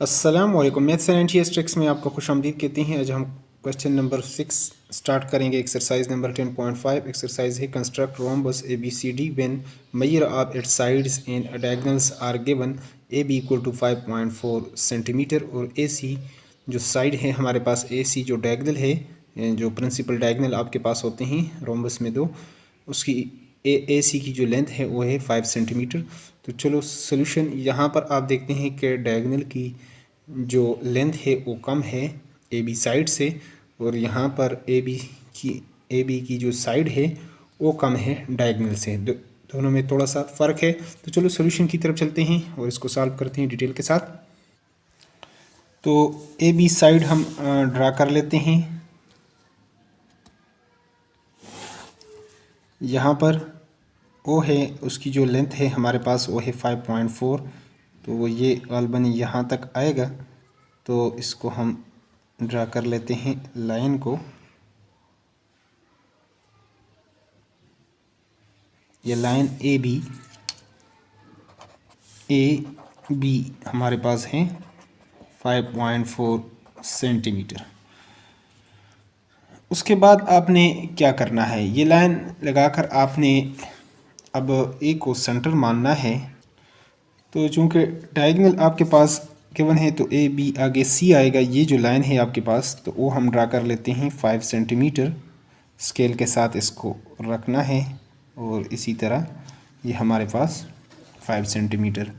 अस्सलामुअलैकुम। Maths and NTS tricks में आपको खुशामदीद कहते हैं। आज हम क्वेश्चन नंबर 6 स्टार्ट करेंगे। एक्सरसाइज नंबर 10.5 एक्सरसाइज है construct rhombus A B C D when measure of its sides and diagonals are given A B equal to 5.4 centimetre और ए सी जो साइड है हमारे पास, ए सी जो डायगोनल है, जो प्रिंसिपल डायगोनल आपके पास होते हैं रोम्बस में दो, उसकी ए सी की जो लेंथ है वो है 5 सेंटीमीटर। तो चलो सोल्यूशन, यहाँ पर आप देखते हैं कि डायगोनल की जो लेंथ है वो कम है ए बी साइड से, और यहाँ पर ए बी की जो साइड है वो कम है डायगोनल से। दोनों में थोड़ा सा फ़र्क है। तो चलो सोल्यूशन की तरफ चलते हैं और इसको सॉल्व करते हैं डिटेल के साथ। तो ए बी साइड हम ड्रा कर लेते हैं। यहाँ पर ओ है, उसकी जो लेंथ है हमारे पास वो है 5.4, तो ये गालबन यहाँ तक आएगा। तो इसको हम ड्रा कर लेते हैं लाइन को। ये लाइन ए बी हमारे पास है 5.4 सेंटीमीटर। उसके बाद आपने क्या करना है, ये लाइन लगाकर आपने अब ए को सेंटर मानना है। तो चूँकि डायगोनल आपके पास गिवन है तो ए बी आगे सी आएगा। ये जो लाइन है आपके पास, तो वो हम ड्रा कर लेते हैं 5 सेंटीमीटर। स्केल के साथ इसको रखना है और इसी तरह ये हमारे पास 5 सेंटीमीटर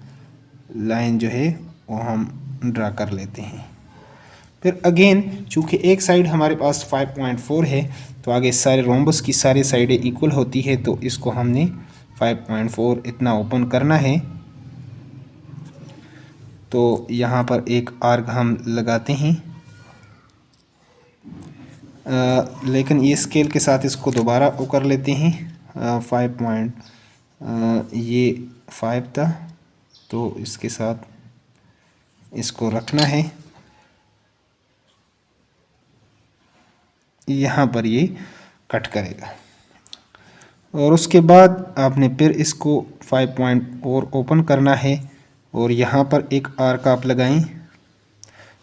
लाइन जो है वो हम ड्रा कर लेते हैं। फिर अगेन चूँकि एक साइड हमारे पास 5.4 है, तो आगे सारे रोम्बस की सारी साइडें इक्वल होती है, तो इसको हमने 5.4 इतना ओपन करना है। तो यहाँ पर एक आर्क हम लगाते हैं, लेकिन ये स्केल के साथ इसको दोबारा वो कर लेते हैं। 5 ये 5 था, तो इसके साथ इसको रखना है। यहाँ पर ये कट करेगा और उसके बाद आपने फिर इसको 5.4 ओपन करना है और यहाँ पर एक आर्क आप लगाएं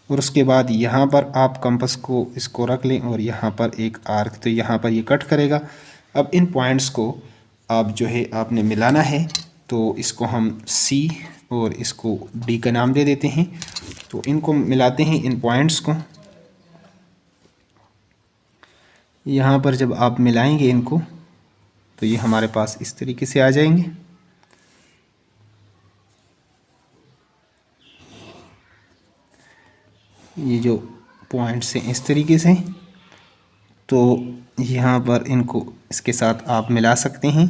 और उसके बाद यहाँ पर आप कंपास को इसको रख लें और यहाँ पर एक आर्क, तो यहाँ पर ये कट करेगा। अब इन पॉइंट्स को आप जो है आपने मिलाना है, तो इसको हम सी और इसको डी का नाम दे देते हैं। तो इनको मिलाते हैं इन पॉइंट्स को। यहाँ पर जब आप मिलाएंगे इनको, तो ये हमारे पास इस तरीके से आ जाएंगे। ये जो पॉइंट्स हैं इस तरीके से, तो यहाँ पर इनको इसके साथ आप मिला सकते हैं।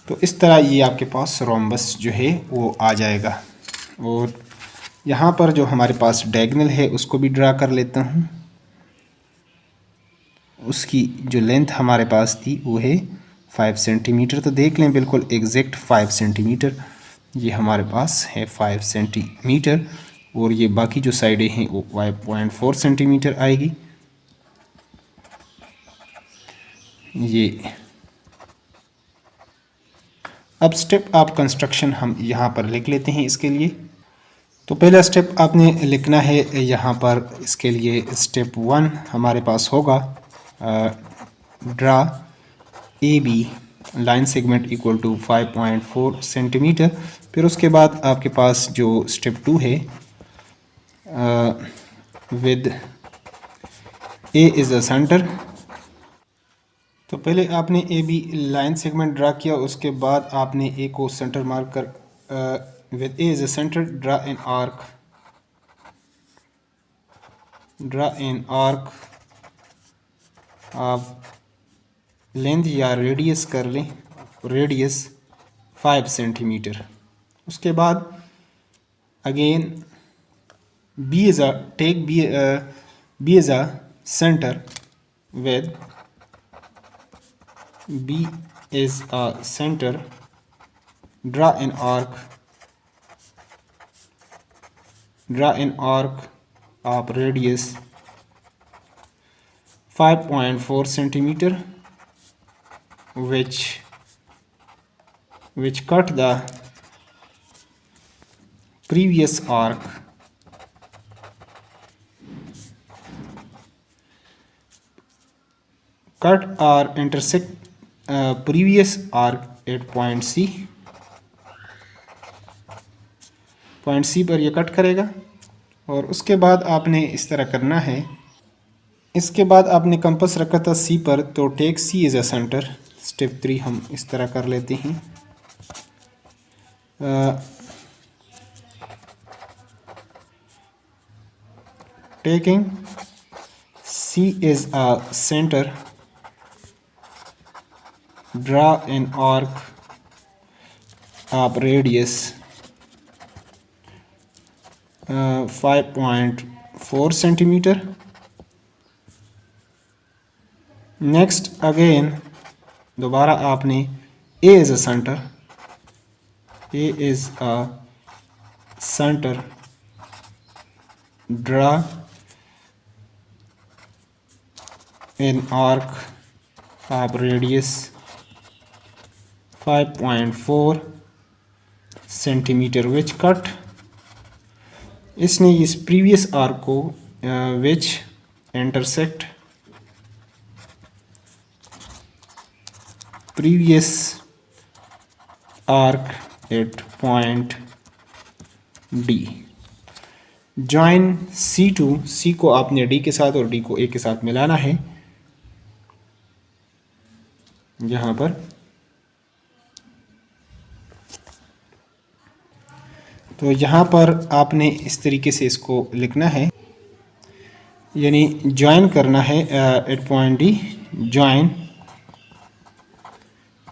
तो इस तरह ये आपके पास रोम्बस जो है वो आ जाएगा। और यहाँ पर जो हमारे पास डायगोनल है उसको भी ड्रा कर लेता हूँ। उसकी जो लेंथ हमारे पास थी वो है 5 सेंटीमीटर। तो देख लें बिल्कुल एग्जैक्ट 5 सेंटीमीटर ये हमारे पास है 5 सेंटीमीटर। और ये बाकी जो साइडें हैं वो 5.4 सेंटीमीटर आएगी। ये अब स्टेप ऑफ कंस्ट्रक्शन हम यहाँ पर लिख लेते हैं इसके लिए। तो पहला स्टेप आपने लिखना है यहाँ पर। इसके लिए स्टेप 1 हमारे पास होगा draw A B line segment equal to 5.4 centimetre. फिर उसके बाद आपके पास जो स्टेप 2 है, with A is a centre. तो पहले आपने A B line segment draw किया, उसके बाद आपने ए को सेंटर मार्क कर with A is a centre draw an arc आप लेंथ या रेडियस कर लें, रेडियस 5 सेंटीमीटर। उसके बाद again B is a take B is a centre with B is a center, draw an arc of radius 5.4 centimeter which cut the previous arc cut or intersect previous arc at point C। Point C पर ये cut करेगा और उसके बाद आपने इस तरह करना है। इसके बाद आपने कंपास रखा था सी पर, तो take C as a centre. Step 3 हम इस तरह कर लेते हैं। Taking C as a centre, draw an arc of radius 5.4 centimetre. Next again दोबारा आपने A is a centre, A is a centre, draw an arc of radius 5.4 centimetre which cut. इसने इस प्रीवियस आर्क को which intersect previous arc at point D. Join C to, C को आपने D के साथ और डी को ए के साथ मिलाना है यहाँ पर। तो यहाँ पर आपने इस तरीके से इसको लिखना है, यानी ज्वाइन करना है at point D.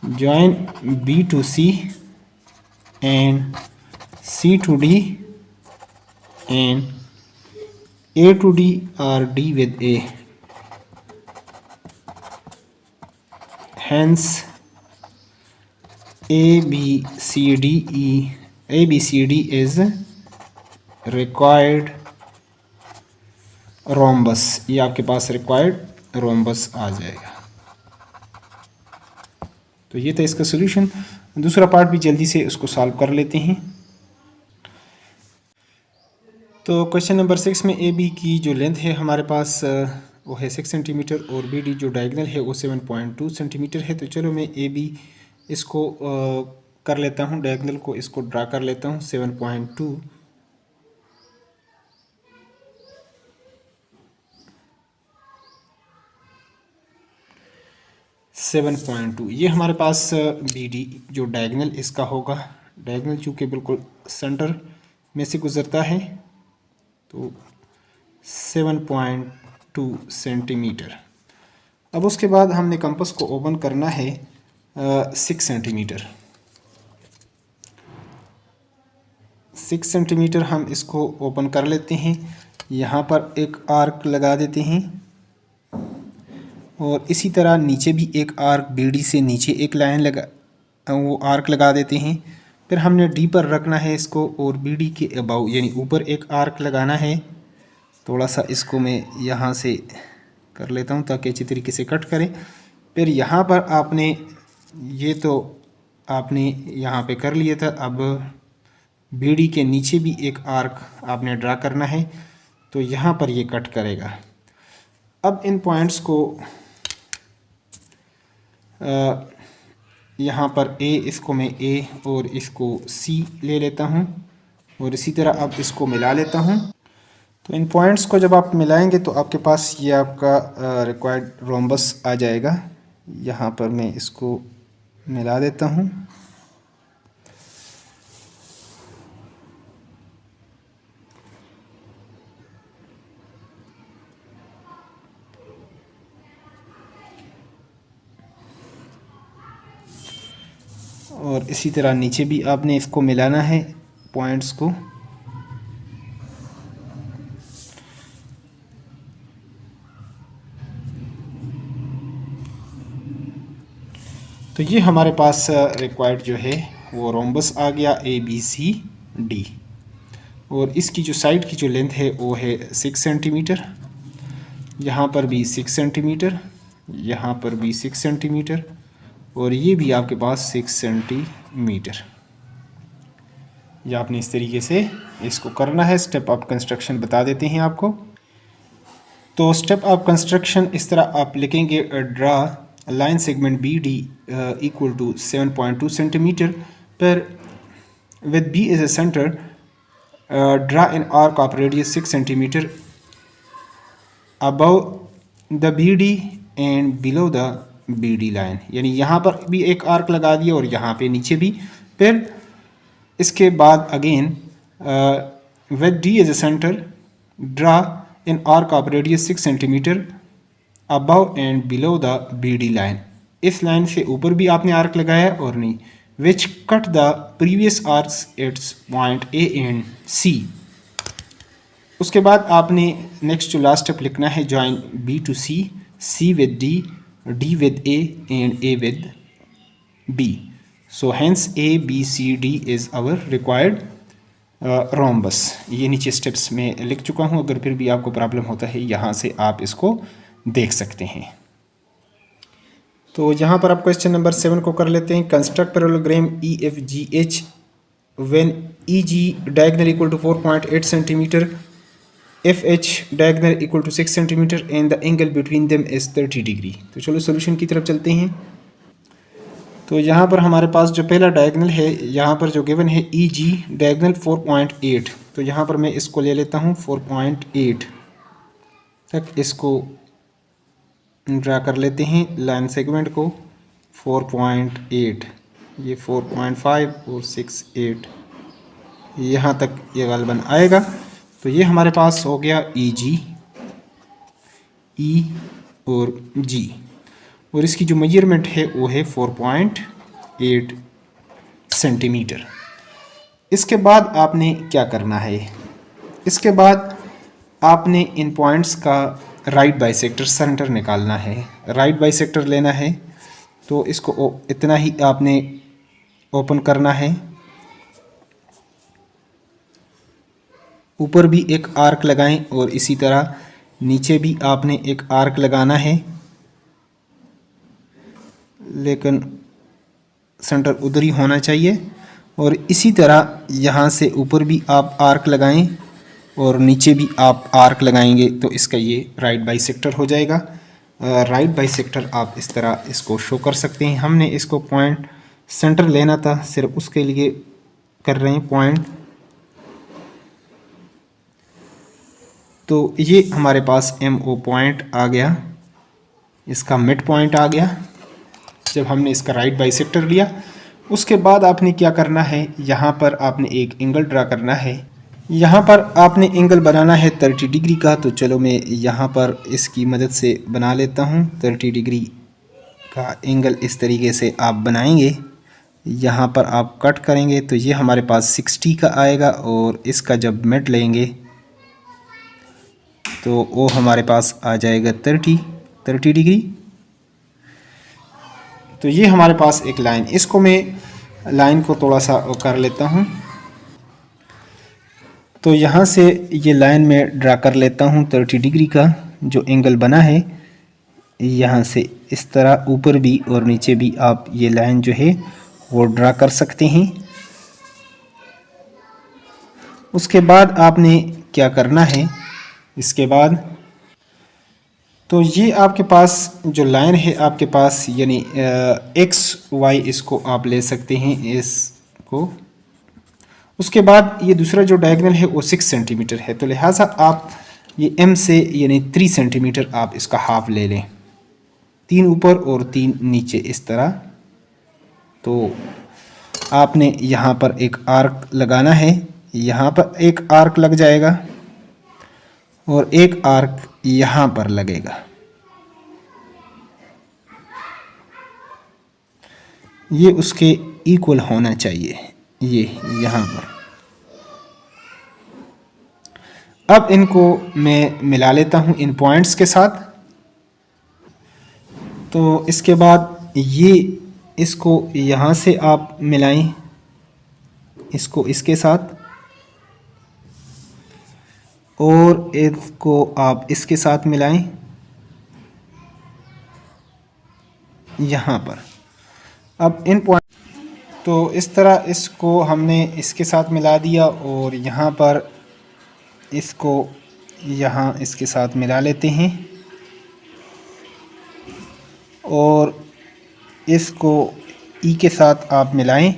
Join B to C and C to D and A to D और D with A. Hence ABCD is required rhombus। ये आपके पास required rhombus आ जाएगा। तो ये था इसका सॉल्यूशन। दूसरा पार्ट भी जल्दी से उसको सॉल्व कर लेते हैं। तो क्वेश्चन नंबर 6 में ए बी की जो लेंथ है हमारे पास वो है 6 सेंटीमीटर और बी डी जो डायगोनल है वो 7.2 सेंटीमीटर है। तो चलो मैं ए बी इसको कर लेता हूँ, डायगोनल को इसको ड्रा कर लेता हूँ। 7.2 ये हमारे पास बी डी जो डायगोनल इसका होगा। डायगोनल चूँकि बिल्कुल सेंटर में से गुजरता है तो 7.2 सेंटीमीटर। अब उसके बाद हमने कंपास को ओपन करना है 6 सेंटीमीटर। 6 सेंटीमीटर हम इसको ओपन कर लेते हैं। यहाँ पर एक आर्क लगा देते हैं और इसी तरह नीचे भी एक आर्क, बीडी से नीचे एक लाइन लगा वो आर्क लगा देते हैं। फिर हमने डी पर रखना है इसको और बीडी के अबाउ यानी ऊपर एक आर्क लगाना है। थोड़ा सा इसको मैं यहाँ से कर लेता हूँ ताकि अच्छी तरीके से कट करें। फिर यहाँ पर आपने ये तो आपने यहाँ पे कर लिया था। अब बीडी के नीचे भी एक आर्क आपने ड्रा करना है तो यहाँ पर ये कट करेगा। अब इन पॉइंट्स को यहाँ पर ए, इसको मैं ए और इसको सी ले लेता हूँ और इसी तरह अब इसको मिला लेता हूँ। तो इन पॉइंट्स को जब आप मिलाएंगे तो आपके पास ये आपका रिक्वायर्ड रोम्बस आ जाएगा। यहाँ पर मैं इसको मिला देता हूँ। और इसी तरह नीचे भी आपने इसको मिलाना है पॉइंट्स को। तो ये हमारे पास रिक्वायर्ड जो है वो रोम्बस आ गया ABCD। और इसकी जो साइड की जो लेंथ है वो है 6 सेंटीमीटर। यहाँ पर भी 6 सेंटीमीटर, यहाँ पर भी 6 सेंटीमीटर और ये भी आपके पास 6 सेंटीमीटर। या आपने इस तरीके से इसको करना है। स्टेप ऑफ कंस्ट्रक्शन बता देते हैं आपको। तो स्टेप ऑफ कंस्ट्रक्शन इस तरह आप लिखेंगे, draw line segment B D equal to 7.2 centimetre पर with B as a center, draw an arc of radius 6 centimeter above the BD and below the BD line। यानी यहाँ पर भी एक आर्क लगा दिया और यहाँ पे नीचे भी। फिर इसके बाद again with D as a center, draw an arc of radius 6 centimeter above and below the BD line। इस लाइन से ऊपर भी आपने आर्क लगाया और नहीं, which cut the previous arcs its point A and C। उसके बाद आपने नेक्स्ट जो लास्ट स्टेप लिखना है, join B to C, C with D, D with A and A with B। So hence A B C D is our required rhombus। ये नीचे steps में लिख चुका हूँ, अगर फिर भी आपको प्रॉब्लम होता है यहाँ से आप इसको देख सकते हैं। तो यहाँ पर आप क्वेश्चन नंबर 7 को कर लेते हैं। Construct parallelogram EFGH when EG diagonal equal to 4.8 centimetre, FH diagonal equal to 6 centimetre and the angle between them is 30 degree. तो चलो सॉल्यूशन की तरफ चलते हैं। तो यहाँ पर हमारे पास जो पहला डायगोनल है, यहाँ पर जो गिवन है EG डायगोनल 4.8, तो यहाँ पर मैं इसको ले लेता हूँ 4.8 तक, इसको ड्रा कर लेते हैं लाइन सेगमेंट को 4.8, ये 4.5 और 6 8 यहाँ तक ये गालबन आएगा। तो ये हमारे पास हो गया EG, E और G, और इसकी जो मेजरमेंट है वो है 4.8 सेंटीमीटर। इसके बाद आपने क्या करना है, इसके बाद आपने इन पॉइंट्स का राइट बाइसेक्टर सेंटर निकालना है, राइट बाइसेक्टर लेना है। तो इसको इतना ही आपने ओपन करना है, ऊपर भी एक आर्क लगाएं और इसी तरह नीचे भी आपने एक आर्क लगाना है, लेकिन सेंटर उधर ही होना चाहिए। और इसी तरह यहाँ से ऊपर भी आप आर्क लगाएं और नीचे भी आप आर्क लगाएंगे, तो इसका ये राइट बाइसेक्टर हो जाएगा। राइट बाइसेक्टर आप इस तरह इसको शो कर सकते हैं। हमने इसको पॉइंट सेंटर लेना था, सिर्फ उसके लिए कर रहे हैं पॉइंट। तो ये हमारे पास MO पॉइंट आ गया, इसका मिड पॉइंट आ गया जब हमने इसका राइट बाइसेक्टर लिया। उसके बाद आपने क्या करना है, यहाँ पर आपने एक एंगल ड्रा करना है, यहाँ पर आपने एंगल बनाना है 30 डिग्री का। तो चलो मैं यहाँ पर इसकी मदद से बना लेता हूँ 30 डिग्री का एंगल। इस तरीके से आप बनाएंगे, यहाँ पर आप कट करेंगे तो ये हमारे पास 60 का आएगा, और इसका जब मिड लेंगे तो वो हमारे पास आ जाएगा 30 डिग्री। तो ये हमारे पास एक लाइन, इसको मैं लाइन को थोड़ा सा कर लेता हूँ। तो यहाँ से ये लाइन में ड्रा कर लेता हूँ 30 डिग्री का जो एंगल बना है, यहाँ से इस तरह ऊपर भी और नीचे भी आप ये लाइन जो है वो ड्रा कर सकते हैं। उसके बाद आपने क्या करना है, इसके बाद तो ये आपके पास जो लाइन है आपके पास, यानी XY इसको आप ले सकते हैं इसको। उसके बाद ये दूसरा जो डायगोनल है वो 6 सेंटीमीटर है, तो लिहाजा आप ये M से यानी 3 सेंटीमीटर आप इसका हाफ ले लें, 3 ऊपर और 3 नीचे इस तरह। तो आपने यहाँ पर एक आर्क लगाना है, यहाँ पर एक आर्क लग जाएगा और एक आर्क यहाँ पर लगेगा। ये उसके इक्वल होना चाहिए, ये यहाँ पर। अब इनको मैं मिला लेता हूँ इन पॉइंट्स के साथ। तो इसके बाद ये इसको यहाँ से आप मिलाएं, इसको इसके साथ, और इसको आप इसके साथ मिलाएं यहाँ पर। अब इन पॉइंट तो इस तरह इसको हमने इसके साथ मिला दिया और यहाँ पर इसको यहाँ इसके साथ मिला लेते हैं और इसको ई के साथ आप मिलाएं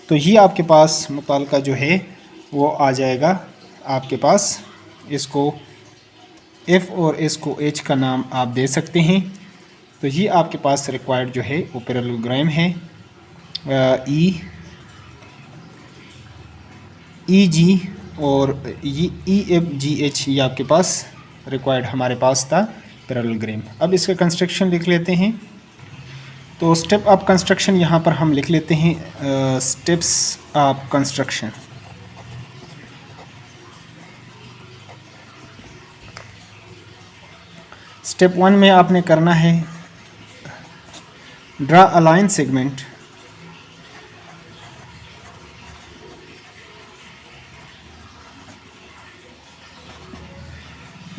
तो ये आपके पास मुताल्लिका जो है वो आ जाएगा आपके पास। इसको एफ़ और इसको एच का नाम आप दे सकते हैं। तो ये आपके पास रिक्वायर्ड जो है वो पैरेललोग्राम है। ई जी और ये ई एफ जी एच ये आपके पास रिक्वायर्ड हमारे पास था पैरेललोग्राम। अब इसका कंस्ट्रक्शन लिख लेते हैं। तो स्टेप ऑफ कंस्ट्रक्शन यहाँ पर हम लिख लेते हैं स्टेप्स ऑफ कंस्ट्रक्शन। स्टेप 1 में आपने करना है ड्रा अ लाइन सेगमेंट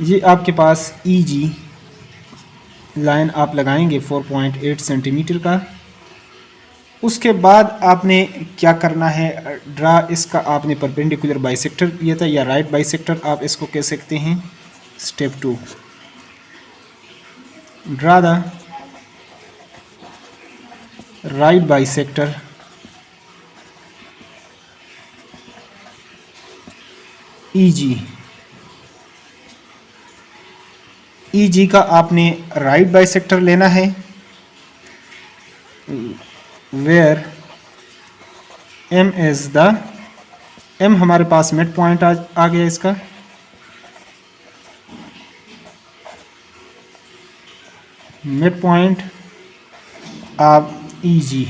ये आपके पास ई जी लाइन आप लगाएंगे 4.8 सेंटीमीटर का। उसके बाद आपने क्या करना है, ड्रा इसका आपने परपेंडिकुलर बाइसेक्टर लिया था या राइट बाइसेक्टर आप इसको कह सकते हैं। Step 2 draw the right bisector E G का आपने राइट बाइसेक्टर लेना है where M is the M हमारे पास मिड पॉइंट आ गया इसका। Mid point of E G.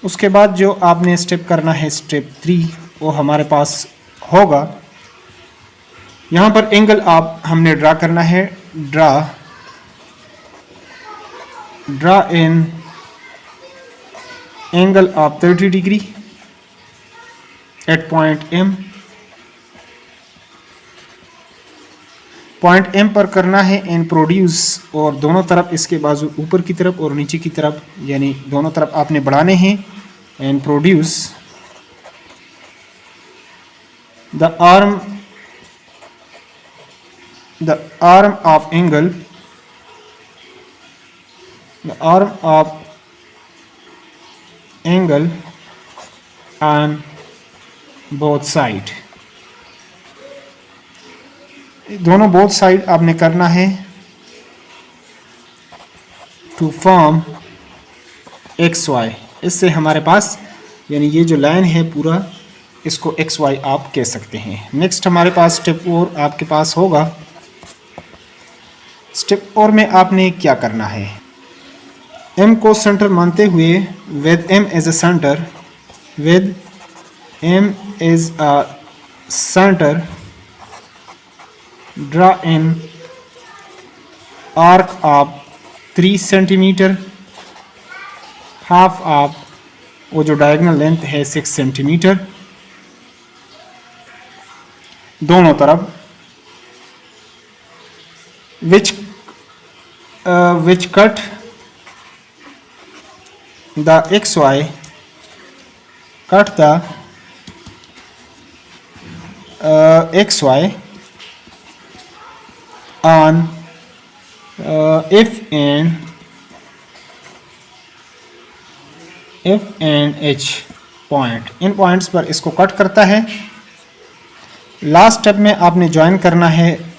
उसके बाद जो आपने स्टेप करना है स्टेप 3 वो हमारे पास होगा। यहाँ पर एंगल आप हमने ड्रा करना है। Draw an angle of 30 degree at point M. Point M पर करना है एंड प्रोड्यूस, और दोनों तरफ इसके बाजू ऊपर की तरफ और नीचे की तरफ यानी दोनों तरफ आपने बढ़ाने हैं। And produce the arm of angle, the arm of angle on both side। दोनों बोथ साइड आपने करना है टू फॉर्म एक्स वाई। इससे हमारे पास यानी ये जो लाइन है पूरा इसको एक्स वाई आप कह सकते हैं। नेक्स्ट हमारे पास स्टेप 4 आपके पास होगा। स्टेप 4 में आपने क्या करना है, एम को सेंटर मानते हुए with M as a centre, with M as a centre draw an arc of 3 centimetre, half of वो जो डायगोनल लेंथ है 6 सेंटीमीटर दोनों तरफ, which cut the xy, cut the xy on F and H point. In points पर इसको cut करता है। Last step में आपने ज्वाइन करना है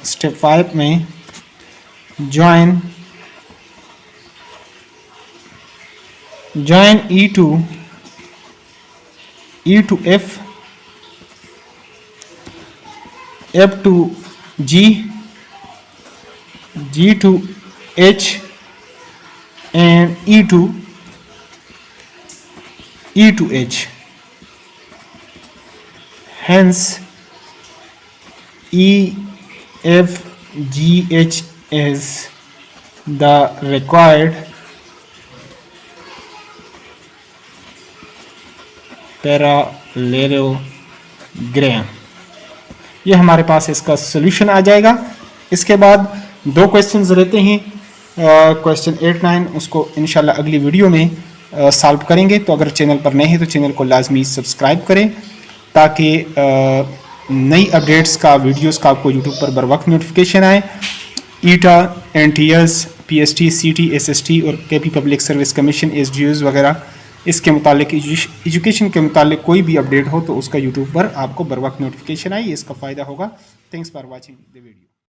स्टेप 5 में join E to F, F to G, G to H and E to H। Hence EFGH is the required parallelogram. ये हमारे पास इसका सॉल्यूशन आ जाएगा। इसके बाद 2 क्वेश्चंस रहते हैं, क्वेश्चन 8, 9, उसको इंशाल्लाह अगली वीडियो में सॉल्व करेंगे। तो अगर चैनल पर नए हैं तो चैनल को लाजमी सब्सक्राइब करें ताकि नई अपडेट्स का वीडियोस का आपको यूट्यूब पर बर वक्त नोटिफिकेशन आए। ईटा, NTS, PST, CT, SST और KP public service commission, SDUs वगैरह इसके मुतालिक एजुकेशन के मुतालिक कोई भी अपडेट हो तो उसका यूट्यूब पर आपको बर वक्त नोटिफिकेशन आए, इसका फ़ायदा होगा। Thanks for watching the video.